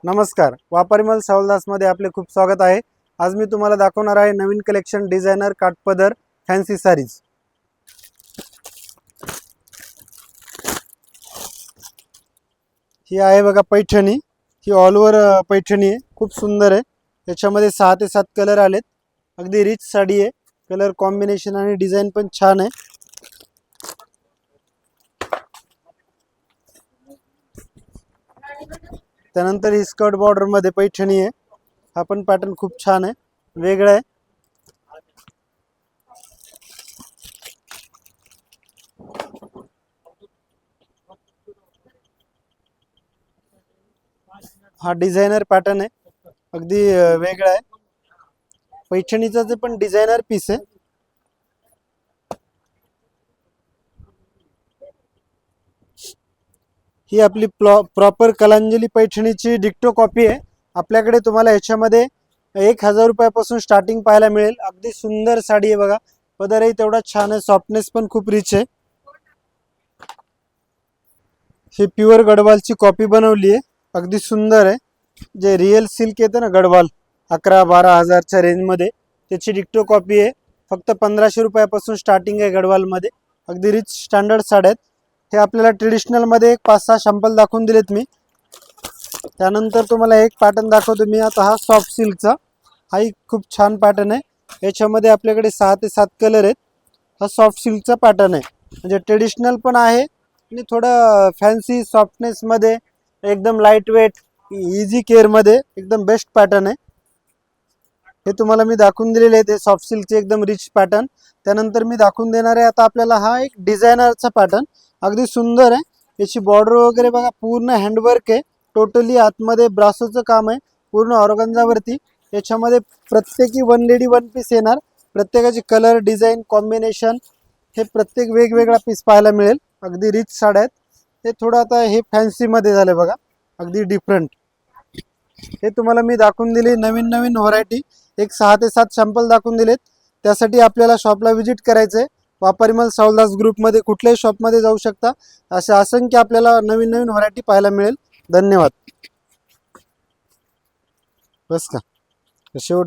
नमस्कार, वापरिमल मध्ये आपले खूप स्वागत आहे। आज मी तुम्हाला दाखवणार आहे नवीन कलेक्शन डिझायनर काठपदर फॅन्सी साडीज। ही आहे बघा पैठणी। ही ऑल ओव्हर पैठणी आहे, खूप सुंदर आहे। याच्यामध्ये 6 ते 7 कलर आलेत। अगदी रिच साडी आहे, कलर कॉम्बिनेशन आणि डिझाइन पण छान आहे। त्यानंतर ही स्कर्ट बॉर्डर मध्ये पैठणी आहे। हा पण पॅटर्न खूप छान आहे, वेगळा आहे। हा डिझायनर पॅटर्न आहे, अगदी वेगळा आहे। पैठणीचा जे पण डिझायनर पीस आहे। ही आपली प्रॉपर कलांजली पैठणीची डिक्टो कॉपी आहे। आपल्याकडे तुम्हाला याच्यामध्ये 1000 रुपयापासून स्टार्टिंग पाहायला मिळेल। अगदी सुंदर साडी आहे बघा, पदरही तेवढा छान आहे, सॉफ्टनेस पण खूप रिच आहे। ही प्युअर गडवालची कॉपी बनवली आहे, अगदी सुंदर आहे। जे रिअल सिल्क येते ना गडवाल, 11-12 हजारच्या रेंजमध्ये त्याची डिक्टो कॉपी आहे। फक्त 1500 रुपयापासून स्टार्टिंग आहे गडवालमध्ये। अगदी रिच स्टँडर्ड साड्या आहेत। हे आपल्याला ट्रेडिशनल मध्ये 5-6 सॅम्पल दाखवून दिलेत मी। त्यानंतर तुम्हाला एक पॅटर्न दाखवतो मी आता। हा सॉफ्ट सिल्कचा, हाही खूप छान पॅटर्न आहे। याच्यामध्ये आपल्याकडे 6 ते 7 कलर आहेत। हा सॉफ्ट सिल्कचा पॅटर्न आहे, म्हणजे ट्रेडिशनल पण आहे आणि थोडा फॅन्सी सॉफ्टनेस मध्ये, एकदम लाईट वेट इझी केअर मध्ये एकदम बेस्ट पॅटर्न आहे। हे तुम्हाला मी दाखवून दिलेले आहे, ते सॉफ्ट सिल्कचे एकदम रिच पॅटर्न। त्यानंतर मी दाखवून देणार आहे आता आपल्याला हा एक डिझायनरचा पॅटर्न, अगदी सुंदर आहे। याची बॉर्डर वगैरे बघा, पूर्ण हँडवर्क आहे, टोटली आतमध्ये ब्रासोचं काम आहे, पूर्ण ऑर्गन्झावरती। याच्यामध्ये प्रत्येकी वन लेडी वन पीस येणार, प्रत्येकाची कलर डिझाइन कॉम्बिनेशन हे प्रत्येक वेगवेगळा पीस पाहायला मिळेल। अगदी रिच साड्या आहेत। हे थोडं आता हे फॅन्सी मध्ये झाले बघा, अगदी डिफरंट। हे तुम्हाला मी दाखवून दिली नवीन नवीन व्हरायटी, एक 6 ते 7 सॅम्पल दाखवून दिलेत। त्यासाठी आपल्याला शॉपला व्हिजिट करायचंय। वापरिमल ग्रुपमध्ये कुठल्याही शॉपमध्ये जाऊ शकता। अशा असंख्य आपल्याला नवीन नवीन व्हरायटी पाहायला मिळेल। धन्यवाद। बस का शेवट